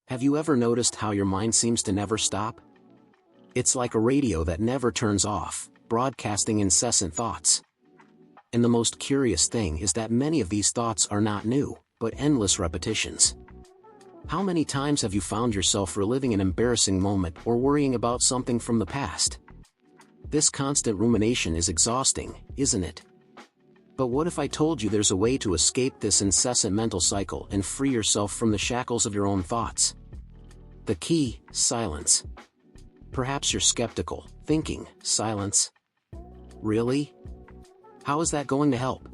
Have you ever noticed how your mind seems to never stop? It's like a radio that never turns off, broadcasting incessant thoughts. And the most curious thing is that many of these thoughts are not new, but endless repetitions. How many times have you found yourself reliving an embarrassing moment or worrying about something from the past? This constant rumination is exhausting, isn't it? But what if I told you there's a way to escape this incessant mental cycle and free yourself from the shackles of your own thoughts? The key: silence. Perhaps you're skeptical, thinking, silence? Really? How is that going to help?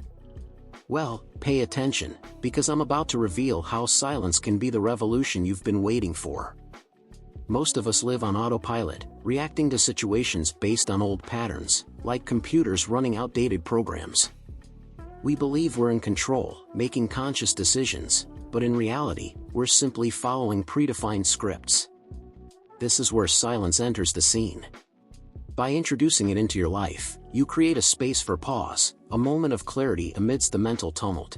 Well, pay attention, because I'm about to reveal how silence can be the revolution you've been waiting for. Most of us live on autopilot, reacting to situations based on old patterns, like computers running outdated programs. We believe we're in control, making conscious decisions, but in reality, we're simply following predefined scripts. This is where silence enters the scene. By introducing it into your life, you create a space for pause, a moment of clarity amidst the mental tumult.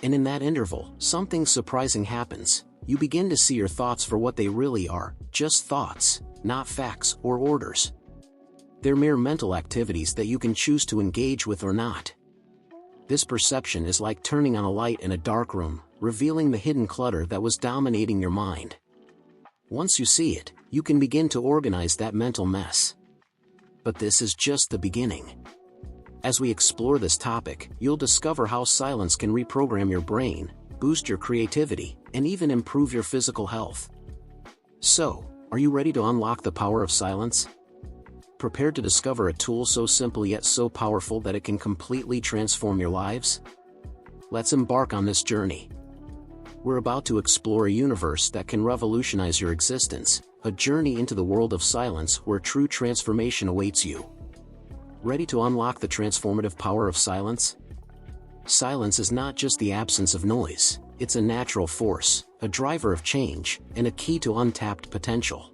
And in that interval, something surprising happens. You begin to see your thoughts for what they really are, just thoughts, not facts or orders. They're mere mental activities that you can choose to engage with or not. This perception is like turning on a light in a dark room, revealing the hidden clutter that was dominating your mind. Once you see it, you can begin to organize that mental mess. But this is just the beginning. As we explore this topic, you'll discover how silence can reprogram your brain, boost your creativity, and even improve your physical health. So, are you ready to unlock the power of silence? Prepared to discover a tool so simple yet so powerful that it can completely transform your lives? Let's embark on this journey. We're about to explore a universe that can revolutionize your existence, a journey into the world of silence where true transformation awaits you. Ready to unlock the transformative power of silence? Silence is not just the absence of noise, it's a natural force, a driver of change, and a key to untapped potential.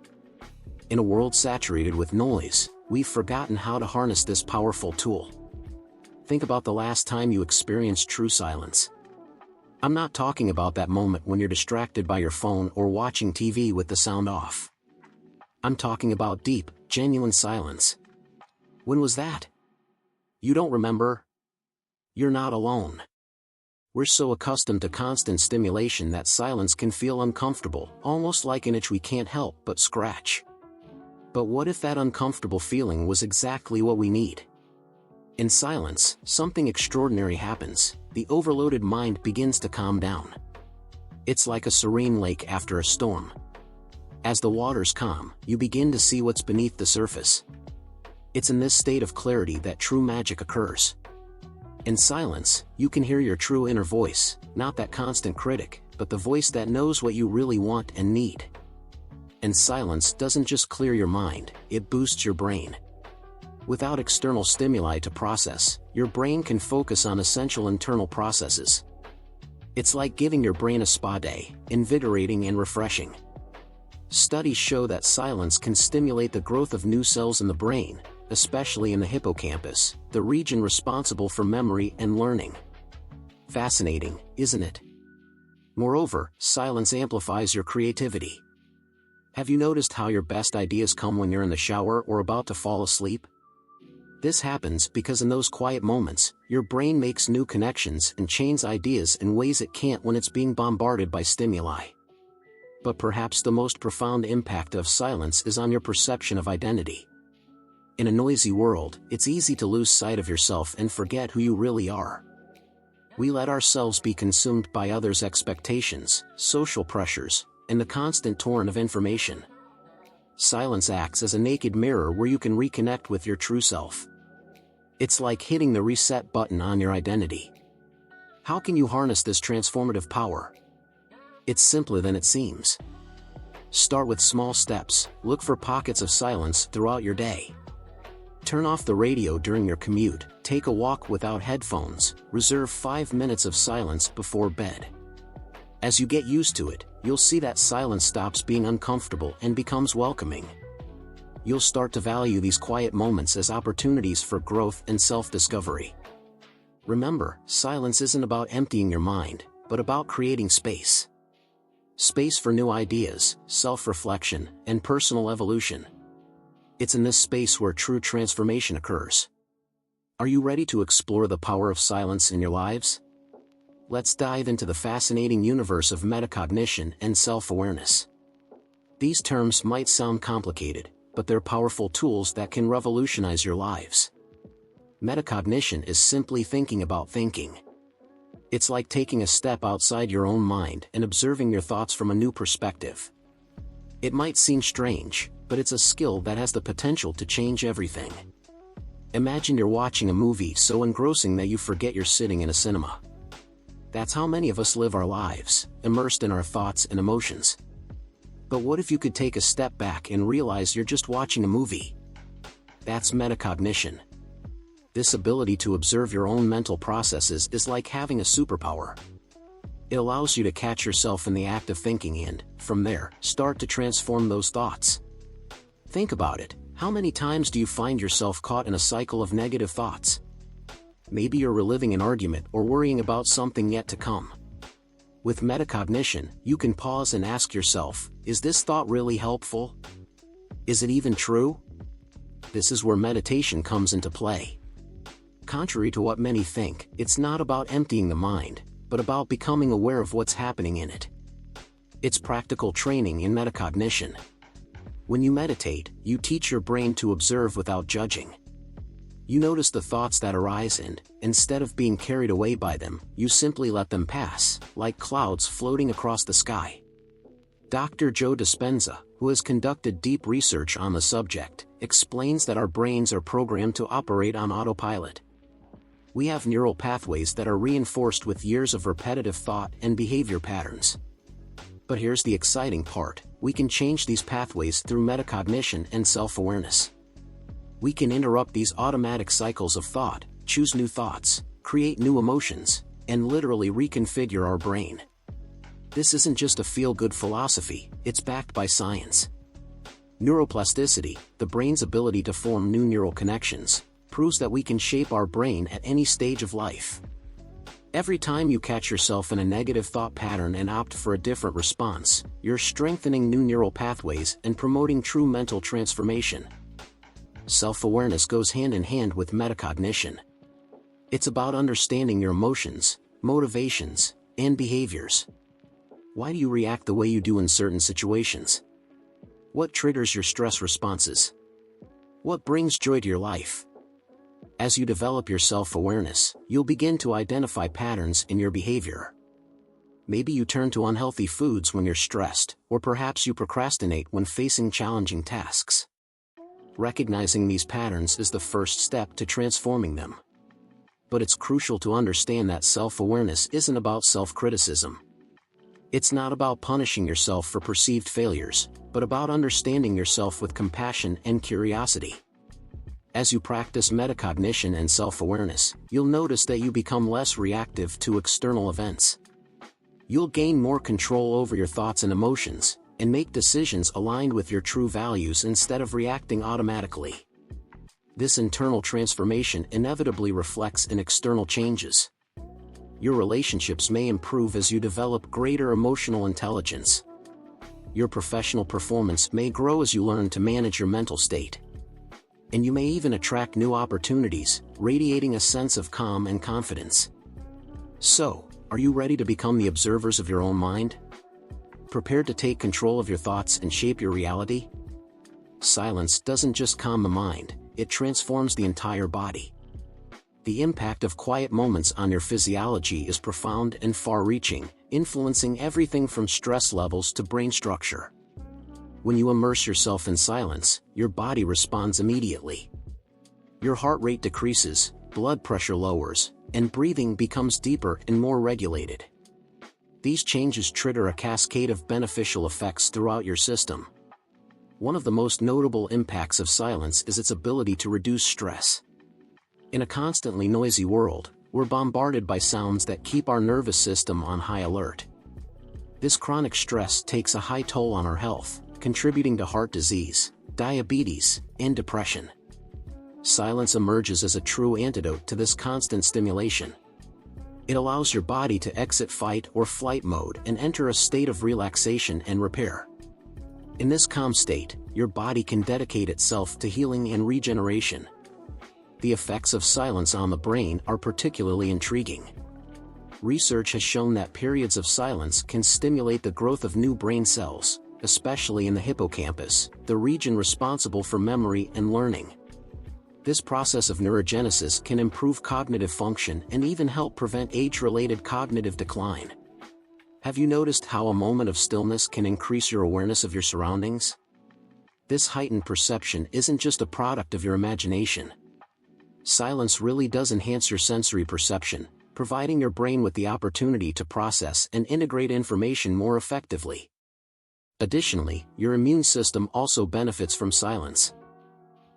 In a world saturated with noise, we've forgotten how to harness this powerful tool. Think about the last time you experienced true silence. I'm not talking about that moment when you're distracted by your phone or watching TV with the sound off. I'm talking about deep, genuine silence. When was that? You don't remember? You're not alone. We're so accustomed to constant stimulation that silence can feel uncomfortable, almost like an itch we can't help but scratch. But what if that uncomfortable feeling was exactly what we need? In silence, something extraordinary happens. The overloaded mind begins to calm down. It's like a serene lake after a storm. As the waters calm, you begin to see what's beneath the surface. It's in this state of clarity that true magic occurs. In silence, you can hear your true inner voice, not that constant critic, but the voice that knows what you really want and need. And silence doesn't just clear your mind, it boosts your brain. Without external stimuli to process, your brain can focus on essential internal processes. It's like giving your brain a spa day, invigorating and refreshing. Studies show that silence can stimulate the growth of new cells in the brain, especially in the hippocampus, the region responsible for memory and learning. Fascinating, isn't it? Moreover, silence amplifies your creativity. Have you noticed how your best ideas come when you're in the shower or about to fall asleep? This happens because in those quiet moments, your brain makes new connections and chains ideas in ways it can't when it's being bombarded by stimuli. But perhaps the most profound impact of silence is on your perception of identity. In a noisy world, it's easy to lose sight of yourself and forget who you really are. We let ourselves be consumed by others' expectations, social pressures, and the constant torrent of information. Silence acts as a naked mirror where you can reconnect with your true self. It's like hitting the reset button on your identity. How can you harness this transformative power? It's simpler than it seems. Start with small steps. Look for pockets of silence throughout your day. Turn off the radio during your commute, take a walk without headphones, reserve 5 minutes of silence before bed. As you get used to it, you'll see that silence stops being uncomfortable and becomes welcoming. You'll start to value these quiet moments as opportunities for growth and self-discovery. Remember, silence isn't about emptying your mind, but about creating space. Space for new ideas, self-reflection, and personal evolution. It's in this space where true transformation occurs. Are you ready to explore the power of silence in your lives? Let's dive into the fascinating universe of metacognition and self-awareness. These terms might sound complicated, but they're powerful tools that can revolutionize your lives. Metacognition is simply thinking about thinking. It's like taking a step outside your own mind and observing your thoughts from a new perspective. It might seem strange, but it's a skill that has the potential to change everything. Imagine you're watching a movie so engrossing that you forget you're sitting in a cinema. That's how many of us live our lives, immersed in our thoughts and emotions. But what if you could take a step back and realize you're just watching a movie? That's metacognition. This ability to observe your own mental processes is like having a superpower. It allows you to catch yourself in the act of thinking and, from there, start to transform those thoughts. Think about it. How many times do you find yourself caught in a cycle of negative thoughts? Maybe you're reliving an argument or worrying about something yet to come. With metacognition, you can pause and ask yourself, is this thought really helpful? Is it even true? This is where meditation comes into play. Contrary to what many think, it's not about emptying the mind, but about becoming aware of what's happening in it. It's practical training in metacognition. When you meditate, you teach your brain to observe without judging. You notice the thoughts that arise and, instead of being carried away by them, you simply let them pass, like clouds floating across the sky. Dr. Joe Dispenza, who has conducted deep research on the subject, explains that our brains are programmed to operate on autopilot. We have neural pathways that are reinforced with years of repetitive thought and behavior patterns. But here's the exciting part: we can change these pathways through metacognition and self-awareness. We can interrupt these automatic cycles of thought, choose new thoughts, create new emotions, and literally reconfigure our brain. This isn't just a feel-good philosophy, it's backed by science. Neuroplasticity, the brain's ability to form new neural connections, proves that we can shape our brain at any stage of life. Every time you catch yourself in a negative thought pattern and opt for a different response, you're strengthening new neural pathways and promoting true mental transformation. Self-awareness goes hand in hand with metacognition. It's about understanding your emotions, motivations, and behaviors. Why do you react the way you do in certain situations? What triggers your stress responses? What brings joy to your life? As you develop your self-awareness, you'll begin to identify patterns in your behavior. Maybe you turn to unhealthy foods when you're stressed, or perhaps you procrastinate when facing challenging tasks. Recognizing these patterns is the first step to transforming them. But it's crucial to understand that self-awareness isn't about self-criticism. It's not about punishing yourself for perceived failures, but about understanding yourself with compassion and curiosity. As you practice metacognition and self-awareness, you'll notice that you become less reactive to external events. You'll gain more control over your thoughts and emotions, and make decisions aligned with your true values instead of reacting automatically. This internal transformation inevitably reflects in external changes. Your relationships may improve as you develop greater emotional intelligence. Your professional performance may grow as you learn to manage your mental state. And you may even attract new opportunities, radiating a sense of calm and confidence. So, are you ready to become the observers of your own mind? Prepared to take control of your thoughts and shape your reality? Silence doesn't just calm the mind, it transforms the entire body. The impact of quiet moments on your physiology is profound and far-reaching, influencing everything from stress levels to brain structure. When you immerse yourself in silence, your body responds immediately. Your heart rate decreases, blood pressure lowers, and breathing becomes deeper and more regulated. These changes trigger a cascade of beneficial effects throughout your system. One of the most notable impacts of silence is its ability to reduce stress. In a constantly noisy world, we're bombarded by sounds that keep our nervous system on high alert. This chronic stress takes a high toll on our health, contributing to heart disease, diabetes, and depression. Silence emerges as a true antidote to this constant stimulation. It allows your body to exit fight or flight mode and enter a state of relaxation and repair. In this calm state, your body can dedicate itself to healing and regeneration. The effects of silence on the brain are particularly intriguing. Research has shown that periods of silence can stimulate the growth of new brain cells, especially in the hippocampus, the region responsible for memory and learning. This process of neurogenesis can improve cognitive function and even help prevent age-related cognitive decline. Have you noticed how a moment of stillness can increase your awareness of your surroundings? This heightened perception isn't just a product of your imagination. Silence really does enhance your sensory perception, providing your brain with the opportunity to process and integrate information more effectively. Additionally, your immune system also benefits from silence.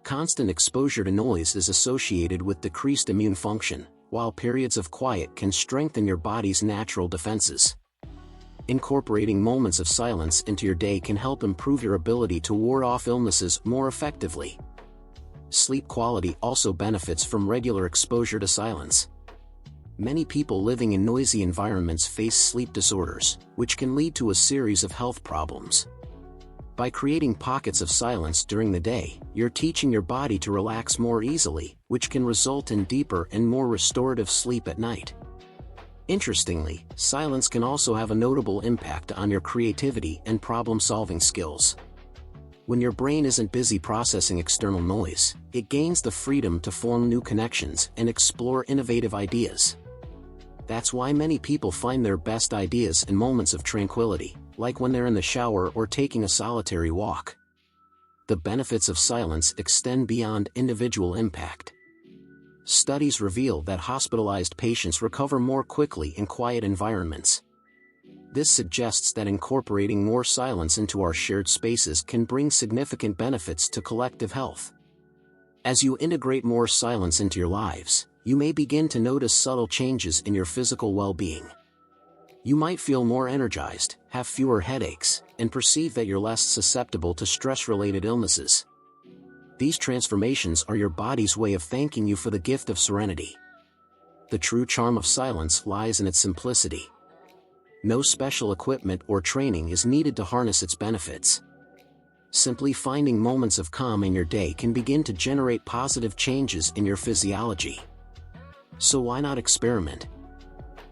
Constant exposure to noise is associated with decreased immune function, while periods of quiet can strengthen your body's natural defenses. Incorporating moments of silence into your day can help improve your ability to ward off illnesses more effectively. Sleep quality also benefits from regular exposure to silence. Many people living in noisy environments face sleep disorders, which can lead to a series of health problems. By creating pockets of silence during the day, you're teaching your body to relax more easily, which can result in deeper and more restorative sleep at night. Interestingly, silence can also have a notable impact on your creativity and problem-solving skills. When your brain isn't busy processing external noise, it gains the freedom to form new connections and explore innovative ideas. That's why many people find their best ideas in moments of tranquility, like when they're in the shower or taking a solitary walk. The benefits of silence extend beyond individual impact. Studies reveal that hospitalized patients recover more quickly in quiet environments. This suggests that incorporating more silence into our shared spaces can bring significant benefits to collective health. As you integrate more silence into your lives, you may begin to notice subtle changes in your physical well-being. You might feel more energized, have fewer headaches, and perceive that you're less susceptible to stress-related illnesses. These transformations are your body's way of thanking you for the gift of serenity. The true charm of silence lies in its simplicity. No special equipment or training is needed to harness its benefits. Simply finding moments of calm in your day can begin to generate positive changes in your physiology. So why not experiment?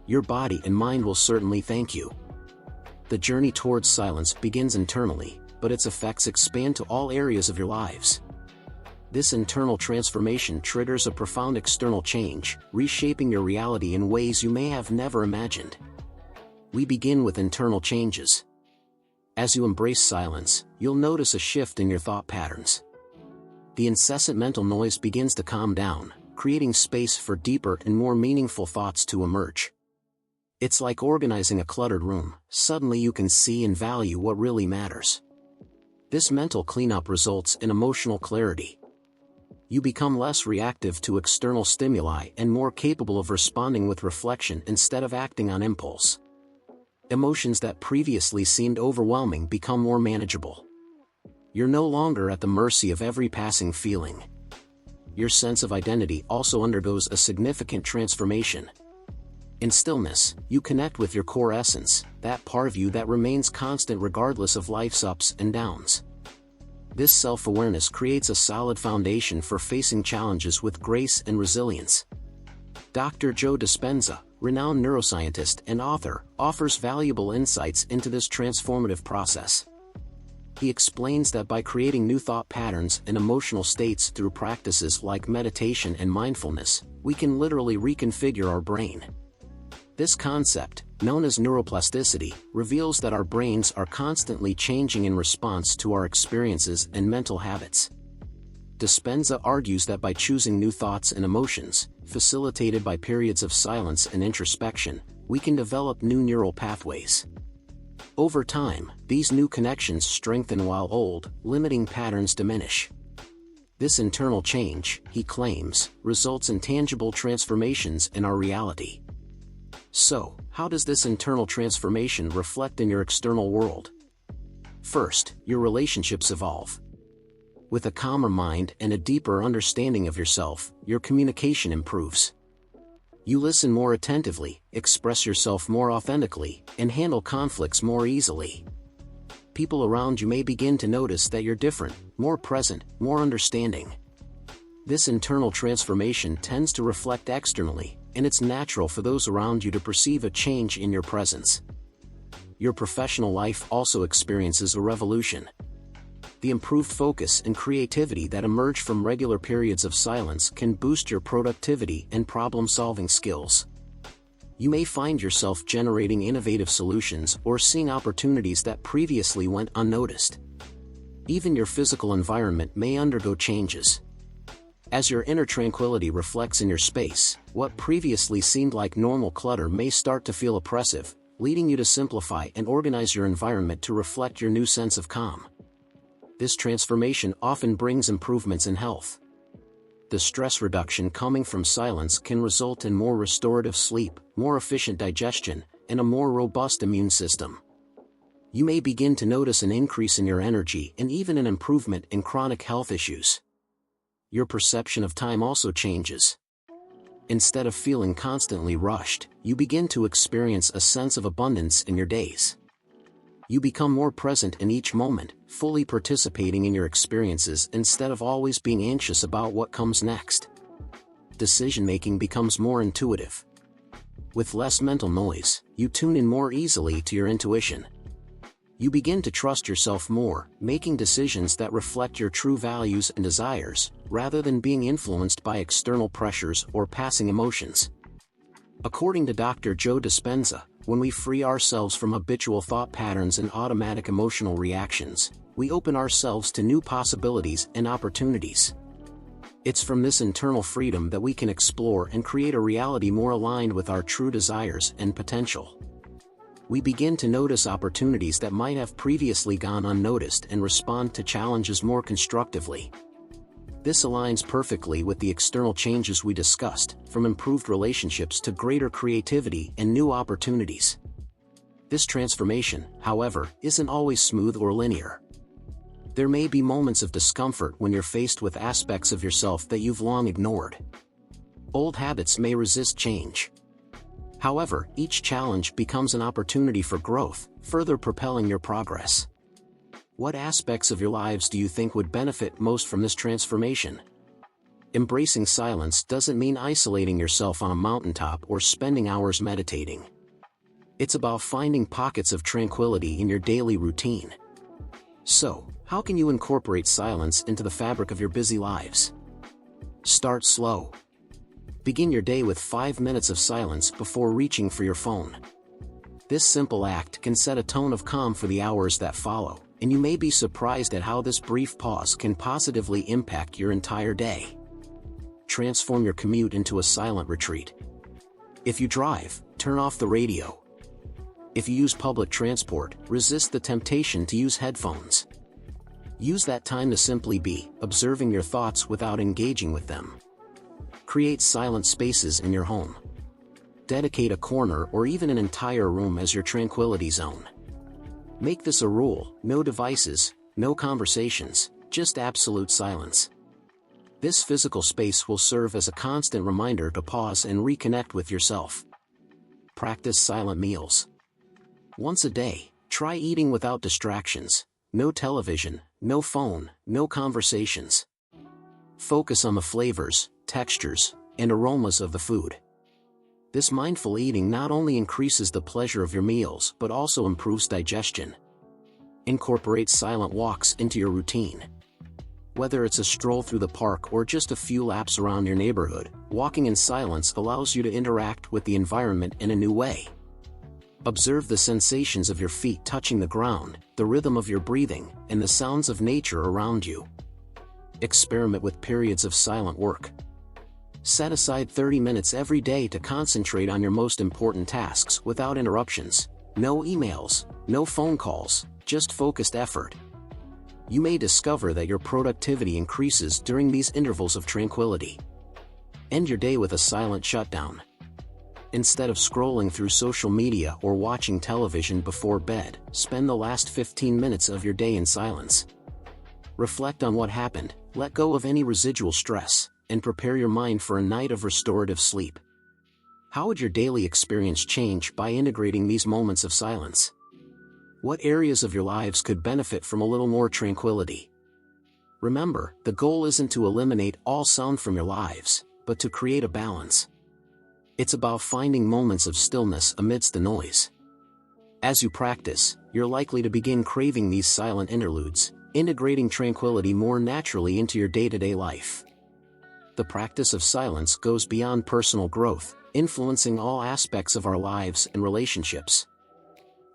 Your body and mind will certainly thank you. The journey towards silence begins internally, but its effects expand to all areas of your lives. This internal transformation triggers a profound external change, reshaping your reality in ways you may have never imagined. We begin with internal changes. As you embrace silence, you'll notice a shift in your thought patterns. The incessant mental noise begins to calm down, creating space for deeper and more meaningful thoughts to emerge. It's like organizing a cluttered room. Suddenly you can see and value what really matters. This mental cleanup results in emotional clarity. You become less reactive to external stimuli and more capable of responding with reflection instead of acting on impulse. Emotions that previously seemed overwhelming become more manageable. You're no longer at the mercy of every passing feeling. Your sense of identity also undergoes a significant transformation. In stillness, you connect with your core essence, that part of you that remains constant regardless of life's ups and downs. This self-awareness creates a solid foundation for facing challenges with grace and resilience. Dr. Joe Dispenza, renowned neuroscientist and author, offers valuable insights into this transformative process. He explains that by creating new thought patterns and emotional states through practices like meditation and mindfulness, we can literally reconfigure our brain. This concept, known as neuroplasticity, reveals that our brains are constantly changing in response to our experiences and mental habits. Dispenza argues that by choosing new thoughts and emotions, facilitated by periods of silence and introspection, we can develop new neural pathways. Over time, these new connections strengthen while old, limiting patterns diminish. This internal change, he claims, results in tangible transformations in our reality. So, how does this internal transformation reflect in your external world? First, your relationships evolve. With a calmer mind and a deeper understanding of yourself, your communication improves. You listen more attentively, express yourself more authentically, and handle conflicts more easily. People around you may begin to notice that you're different, more present, more understanding. This internal transformation tends to reflect externally, and it's natural for those around you to perceive a change in your presence. Your professional life also experiences a revolution. The improved focus and creativity that emerge from regular periods of silence can boost your productivity and problem-solving skills. You may find yourself generating innovative solutions or seeing opportunities that previously went unnoticed. Even your physical environment may undergo changes. As your inner tranquility reflects in your space, what previously seemed like normal clutter may start to feel oppressive, leading you to simplify and organize your environment to reflect your new sense of calm. This transformation often brings improvements in health. The stress reduction coming from silence can result in more restorative sleep, more efficient digestion, and a more robust immune system. You may begin to notice an increase in your energy and even an improvement in chronic health issues. Your perception of time also changes. Instead of feeling constantly rushed, you begin to experience a sense of abundance in your days. You become more present in each moment, fully participating in your experiences instead of always being anxious about what comes next. Decision-making becomes more intuitive. With less mental noise, you tune in more easily to your intuition. You begin to trust yourself more, making decisions that reflect your true values and desires, rather than being influenced by external pressures or passing emotions. According to Dr. Joe Dispenza, when we free ourselves from habitual thought patterns and automatic emotional reactions, we open ourselves to new possibilities and opportunities. It's from this internal freedom that we can explore and create a reality more aligned with our true desires and potential. We begin to notice opportunities that might have previously gone unnoticed and respond to challenges more constructively. This aligns perfectly with the external changes we discussed, from improved relationships to greater creativity and new opportunities. This transformation, however, isn't always smooth or linear. There may be moments of discomfort when you're faced with aspects of yourself that you've long ignored. Old habits may resist change. However, each challenge becomes an opportunity for growth, further propelling your progress. What aspects of your lives do you think would benefit most from this transformation? Embracing silence doesn't mean isolating yourself on a mountaintop or spending hours meditating. It's about finding pockets of tranquility in your daily routine. So, how can you incorporate silence into the fabric of your busy lives? Start slow. Begin your day with 5 minutes of silence before reaching for your phone. This simple act can set a tone of calm for the hours that follow, and you may be surprised at how this brief pause can positively impact your entire day. Transform your commute into a silent retreat. If you drive, turn off the radio. If you use public transport, resist the temptation to use headphones. Use that time to simply be, observing your thoughts without engaging with them. Create silent spaces in your home. Dedicate a corner or even an entire room as your tranquility zone. Make this a rule: no devices, no conversations, just absolute silence. This physical space will serve as a constant reminder to pause and reconnect with yourself. Practice silent meals. Once a day, try eating without distractions. No television, no phone, no conversations. Focus on the flavors, textures, and aromas of the food. This mindful eating not only increases the pleasure of your meals but also improves digestion. Incorporate silent walks into your routine. Whether it's a stroll through the park or just a few laps around your neighborhood, walking in silence allows you to interact with the environment in a new way. Observe the sensations of your feet touching the ground, the rhythm of your breathing, and the sounds of nature around you. Experiment with periods of silent work. Set aside 30 minutes every day to concentrate on your most important tasks without interruptions. No emails, no phone calls, just focused effort. You may discover that your productivity increases during these intervals of tranquility. End your day with a silent shutdown. Instead of scrolling through social media or watching television before bed, spend the last 15 minutes of your day in silence. Reflect on what happened, let go of any residual stress, and prepare your mind for a night of restorative sleep. How would your daily experience change by integrating these moments of silence? What areas of your lives could benefit from a little more tranquility? Remember, the goal isn't to eliminate all sound from your lives, but to create a balance. It's about finding moments of stillness amidst the noise. As you practice, you're likely to begin craving these silent interludes, integrating tranquility more naturally into your day-to-day life. The practice of silence goes beyond personal growth, influencing all aspects of our lives and relationships.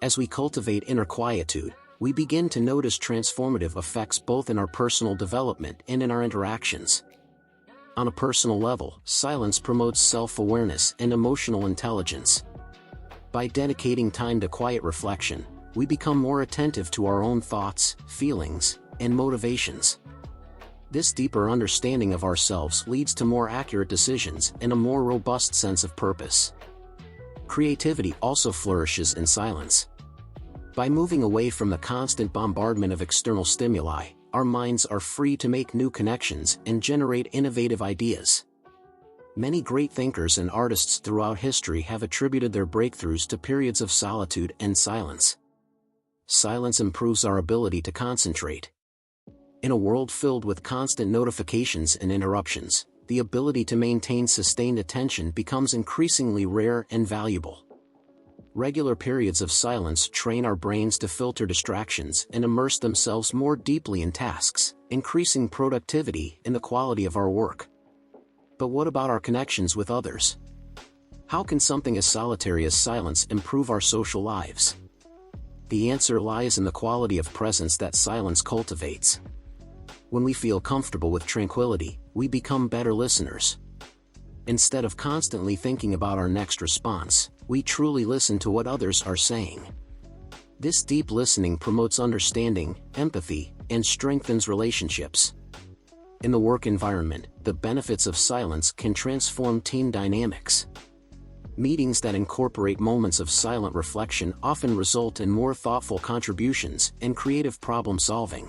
As we cultivate inner quietude, we begin to notice transformative effects both in our personal development and in our interactions. On a personal level, silence promotes self-awareness and emotional intelligence. By dedicating time to quiet reflection, we become more attentive to our own thoughts, feelings, and motivations. This deeper understanding of ourselves leads to more accurate decisions and a more robust sense of purpose. Creativity also flourishes in silence. By moving away from the constant bombardment of external stimuli, our minds are free to make new connections and generate innovative ideas. Many great thinkers and artists throughout history have attributed their breakthroughs to periods of solitude and silence. Silence improves our ability to concentrate. In a world filled with constant notifications and interruptions, the ability to maintain sustained attention becomes increasingly rare and valuable. Regular periods of silence train our brains to filter distractions and immerse themselves more deeply in tasks, increasing productivity and the quality of our work. But what about our connections with others? How can something as solitary as silence improve our social lives? The answer lies in the quality of presence that silence cultivates. When we feel comfortable with tranquility, we become better listeners. Instead of constantly thinking about our next response, we truly listen to what others are saying. This deep listening promotes understanding, empathy, and strengthens relationships. In the work environment, the benefits of silence can transform team dynamics. Meetings that incorporate moments of silent reflection often result in more thoughtful contributions and creative problem-solving.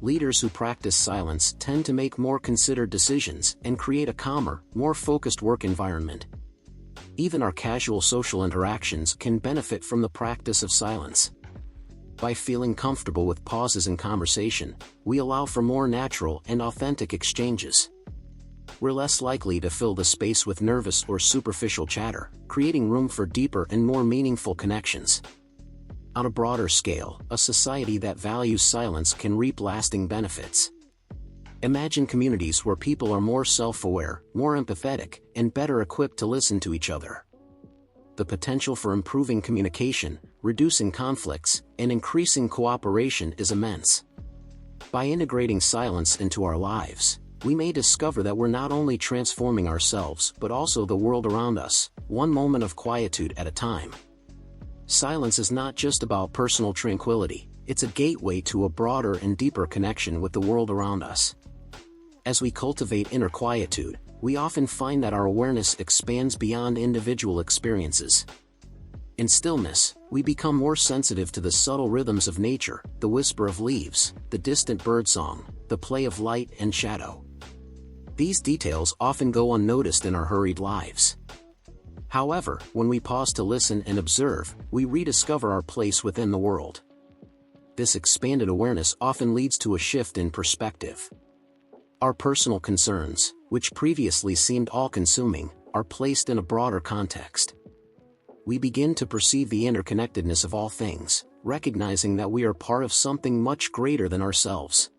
Leaders who practice silence tend to make more considered decisions and create a calmer, more focused work environment. Even our casual social interactions can benefit from the practice of silence. By feeling comfortable with pauses in conversation, we allow for more natural and authentic exchanges. We're less likely to fill the space with nervous or superficial chatter, creating room for deeper and more meaningful connections. On a broader scale, a society that values silence can reap lasting benefits. Imagine communities where people are more self-aware, more empathetic, and better equipped to listen to each other. The potential for improving communication, reducing conflicts, and increasing cooperation is immense. By integrating silence into our lives, we may discover that we're not only transforming ourselves but also the world around us, one moment of quietude at a time. Silence is not just about personal tranquility, it's a gateway to a broader and deeper connection with the world around us. As we cultivate inner quietude, we often find that our awareness expands beyond individual experiences. In stillness, we become more sensitive to the subtle rhythms of nature, the whisper of leaves, the distant birdsong, the play of light and shadow. These details often go unnoticed in our hurried lives. However, when we pause to listen and observe, we rediscover our place within the world. This expanded awareness often leads to a shift in perspective. Our personal concerns, which previously seemed all-consuming, are placed in a broader context. We begin to perceive the interconnectedness of all things, recognizing that we are part of something much greater than ourselves.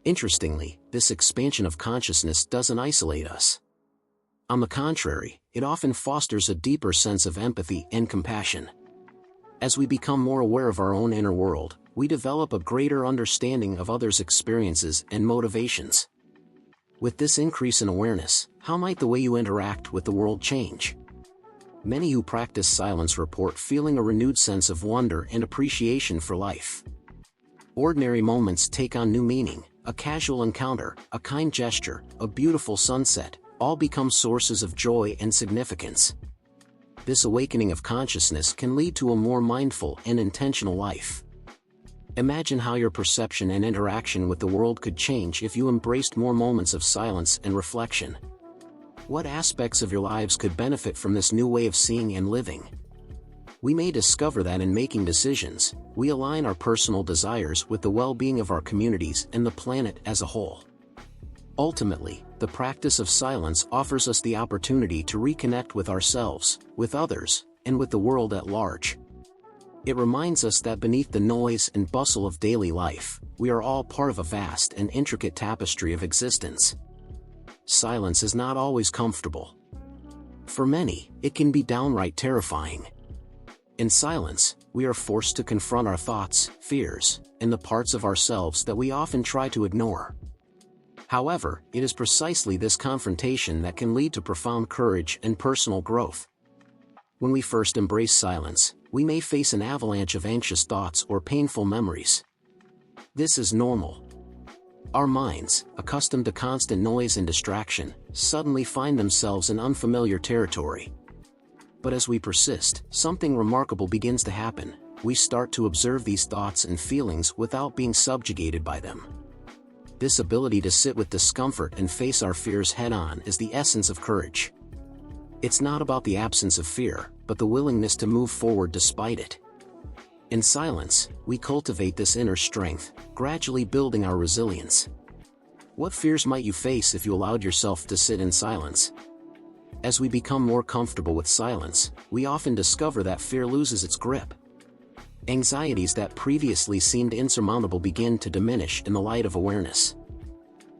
Interestingly, this expansion of consciousness doesn't isolate us. On the contrary, it often fosters a deeper sense of empathy and compassion. As we become more aware of our own inner world, we develop a greater understanding of others' experiences and motivations. With this increase in awareness, how might the way you interact with the world change? Many who practice silence report feeling a renewed sense of wonder and appreciation for life. Ordinary moments take on new meaning. A casual encounter, a kind gesture, a beautiful sunset, all become sources of joy and significance. This awakening of consciousness can lead to a more mindful and intentional life. Imagine how your perception and interaction with the world could change if you embraced more moments of silence and reflection. What aspects of your lives could benefit from this new way of seeing and living? We may discover that in making decisions, we align our personal desires with the well-being of our communities and the planet as a whole. Ultimately, the practice of silence offers us the opportunity to reconnect with ourselves, with others, and with the world at large. It reminds us that beneath the noise and bustle of daily life, we are all part of a vast and intricate tapestry of existence. Silence is not always comfortable. For many, it can be downright terrifying. In silence, we are forced to confront our thoughts, fears, and the parts of ourselves that we often try to ignore. However, it is precisely this confrontation that can lead to profound courage and personal growth. When we first embrace silence, we may face an avalanche of anxious thoughts or painful memories. This is normal. Our minds, accustomed to constant noise and distraction, suddenly find themselves in unfamiliar territory. But as we persist, something remarkable begins to happen. We start to observe these thoughts and feelings without being subjugated by them. This ability to sit with discomfort and face our fears head-on is the essence of courage. It's not about the absence of fear, but the willingness to move forward despite it. In silence, we cultivate this inner strength, gradually building our resilience. What fears might you face if you allowed yourself to sit in silence? As we become more comfortable with silence, we often discover that fear loses its grip. Anxieties that previously seemed insurmountable begin to diminish in the light of awareness.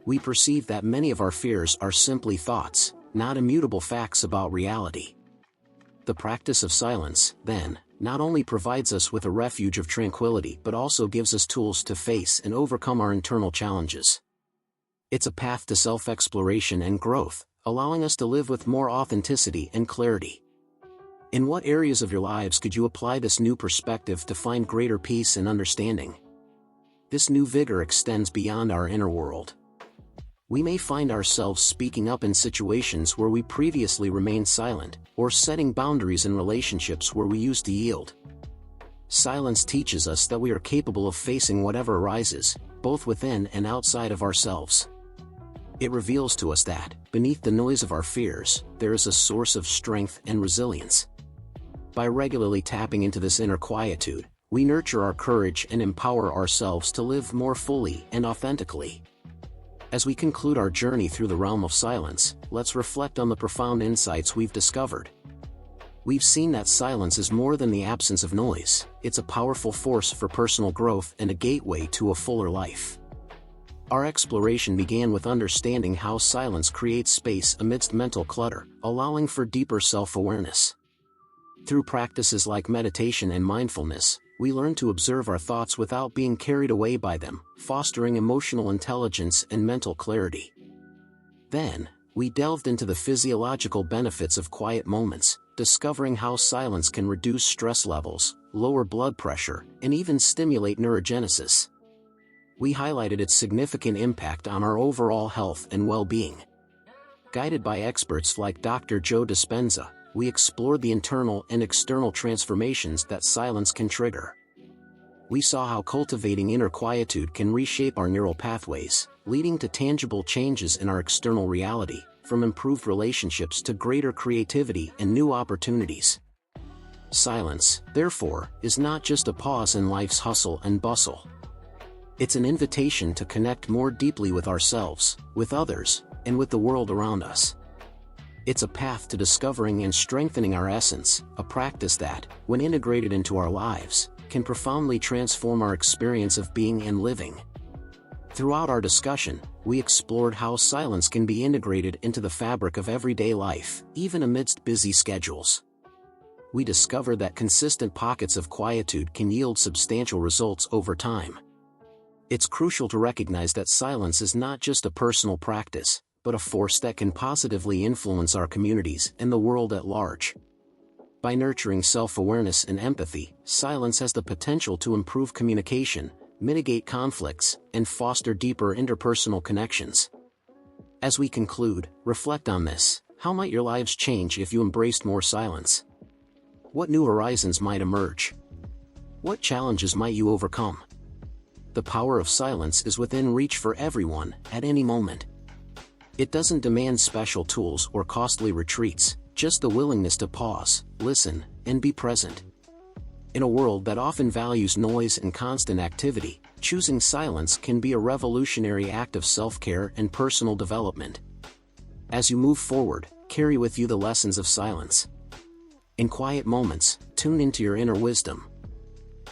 We perceive that many of our fears are simply thoughts, not immutable facts about reality. The practice of silence, then, not only provides us with a refuge of tranquility but also gives us tools to face and overcome our internal challenges. It's a path to self-exploration and growth, allowing us to live with more authenticity and clarity. In what areas of your lives could you apply this new perspective to find greater peace and understanding? This new vigor extends beyond our inner world. We may find ourselves speaking up in situations where we previously remained silent, or setting boundaries in relationships where we used to yield. Silence teaches us that we are capable of facing whatever arises, both within and outside of ourselves. It reveals to us that, beneath the noise of our fears, there is a source of strength and resilience. By regularly tapping into this inner quietude, we nurture our courage and empower ourselves to live more fully and authentically. As we conclude our journey through the realm of silence, let's reflect on the profound insights we've discovered. We've seen that silence is more than the absence of noise. It's a powerful force for personal growth and a gateway to a fuller life. Our exploration began with understanding how silence creates space amidst mental clutter, allowing for deeper self-awareness. Through practices like meditation and mindfulness, we learn to observe our thoughts without being carried away by them, fostering emotional intelligence and mental clarity. Then, we delved into the physiological benefits of quiet moments, discovering how silence can reduce stress levels, lower blood pressure, and even stimulate neurogenesis. We highlighted its significant impact on our overall health and well-being. Guided by experts like Dr. Joe Dispenza, we explored the internal and external transformations that silence can trigger. We saw how cultivating inner quietude can reshape our neural pathways, leading to tangible changes in our external reality, from improved relationships to greater creativity and new opportunities. Silence, therefore, is not just a pause in life's hustle and bustle. It's an invitation to connect more deeply with ourselves, with others, and with the world around us. It's a path to discovering and strengthening our essence, a practice that, when integrated into our lives, can profoundly transform our experience of being and living. Throughout our discussion, we explored how silence can be integrated into the fabric of everyday life, even amidst busy schedules. We discovered that consistent pockets of quietude can yield substantial results over time. It's crucial to recognize that silence is not just a personal practice, but a force that can positively influence our communities and the world at large. By nurturing self-awareness and empathy, silence has the potential to improve communication, mitigate conflicts, and foster deeper interpersonal connections. As we conclude, reflect on this. How might your lives change if you embraced more silence? What new horizons might emerge? What challenges might you overcome? The power of silence is within reach for everyone, at any moment. It doesn't demand special tools or costly retreats, just the willingness to pause, listen, and be present. In a world that often values noise and constant activity, choosing silence can be a revolutionary act of self-care and personal development. As you move forward, carry with you the lessons of silence. In quiet moments, tune into your inner wisdom.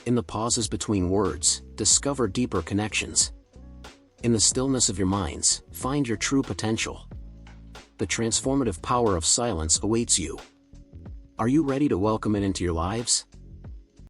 In the pauses between words, discover deeper connections. In the stillness of your minds, find your true potential. The transformative power of silence awaits you. Are you ready to welcome it into your lives?